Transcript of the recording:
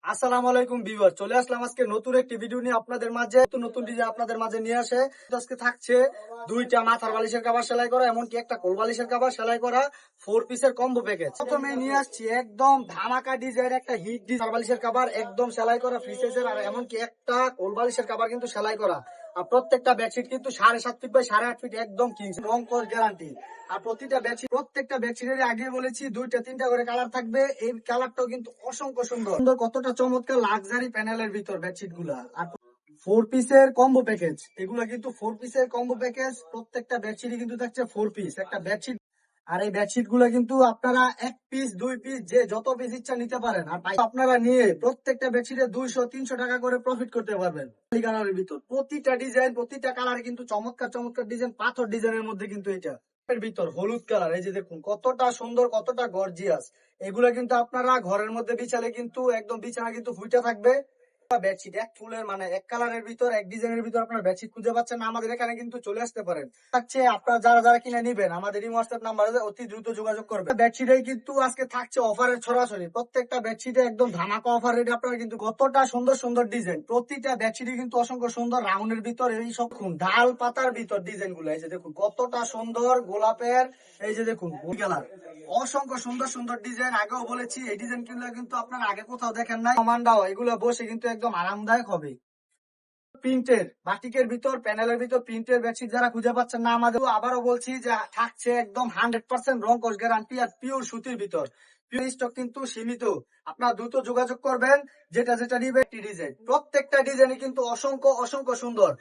আসসালামু আলাইকুম ভিউয়ার, চলে আসলাম আজকে নতুন একটি ভিডিও নিয়ে আপনাদের মাঝে। নতুন ডিজাইন আপনাদের মাঝে নিয়ে আসে। আজকে থাকছে দুইটা মাথার বালিশের কভার সেলাই করা, এমনকি একটা কোল বালিশের কভার সেলাই করা 4 পিসের কম্বো প্যাকেজ। প্রথমে নিয়ে আসছি একদম ধামাকা ডিজাইন একটা হিট ডিজাইন বালিশের কভার একদম সেলাই করা ফ্রি সাইজের, আর এমনকি একটা কোল বালিশের কভার কিন্তু সেলাই করা। আর প্রত্যেকটা বেডশিট কিন্তু 7.5 ফিট বাই 8.5 ফিট একদম কিংস রং কস গ্যারান্টি। আর প্রত্যেকটা বেডশিটের আগে বলেছি 2-3টা করে কালার থাকবে। এই কালারটাও কিন্তু অসংখ্য সুন্দর সুন্দর, কতটা চমৎকার লাক্সারি প্যানেলের ভিতর বেডশিট গুলা। আর 4 পিসের কম্বো প্যাকেজ, এগুলা কিন্তু 4 পিসের কম্বো প্যাকেজ। প্রত্যেকটা বেডশিটই কিন্তু থাকছে 4 পিস একটা বেডশিট। আর এই বেডশিট গুলা কিন্তু আপনারা 1 পিস 2 পিস যে যত পিস ইচ্ছা নিতে পারেন। আর আপনারা নিয়ে প্রত্যেকটা বেডশিটে 200-300 টাকা করে প্রফিট করতে পারবেন। কালারের ভিতর প্রতিটা ডিজাইন, প্রতিটা কালার কিন্তু চমৎকার চমৎকার ডিজাইন, পাথর ডিজাইনের মধ্যে কিন্তু এটা এর ভিতর হলুদ কালার। এই যে দেখুন কতটা সুন্দর, কতটা গর্জিয়াস। এগুলা কিন্তু আপনারা ঘরের মধ্যে বিছালে কিন্তু একদম বিছানা কিন্তু ফুইটা থাকবে। বেডশিট এক ফুলের মানে এক কালারের ভিতর, এক ডিজাইনের ভিতর আপনার বেডশিট খুঁজে পাচ্ছেন না, আমাদের এখানে কিন্তু চলে আসতে পারেন। থাকছে আপনারা যারা যারা কিনে নিবেন আমাদের এই হোয়াটসঅ্যাপ নাম্বারে অতি দ্রুত যোগাযোগ করবেন। বেডশিটে কিন্তু আজকে থাকছে অফারের ছড়াছড়ি, প্রত্যেকটা বেডশিটে একদম ধামাকা অফার রেটে আপনারা কিন্তু কতটা সুন্দর সুন্দর ডিজাইন। প্রতিটা বেডশিটে কিন্তু অসংখ্য সুন্দর রাউন্ডের ভিতর এই সব ডাল পাতার ভিতর ডিজাইন গুলো। এই যে দেখুন কতটা সুন্দর গোলাপের, এই যে দেখুন কালার, অসংখ্য সুন্দর সুন্দর ডিজাইন। আগেও বলেছি এই ডিজাইন কিন্তু আপনারা আগে কোথাও দেখেন নাই। কমান্ডাও এগুলো বসে কিন্তু একদম আরামদায়ক হবে। প্রিন্টের বাটিকের ভিতর, প্যানেলের ভিতর প্রিন্টের বেডশিট যারা খুঁজে পাচ্ছেন না, আমাদের আবারও বলছি যে থাকছে একদম 100% রং কস গ্যারান্টি আর পিওর সুতির ভিতর। পিওর স্টক কিন্তু সীমিত, আপনারা দ্রুত যোগাযোগ করবেন। যেটা যেটা নিবে ডিজাইন, প্রত্যেকটা ডিজাইনই কিন্তু অসংখ্য অসংখ্য সুন্দর।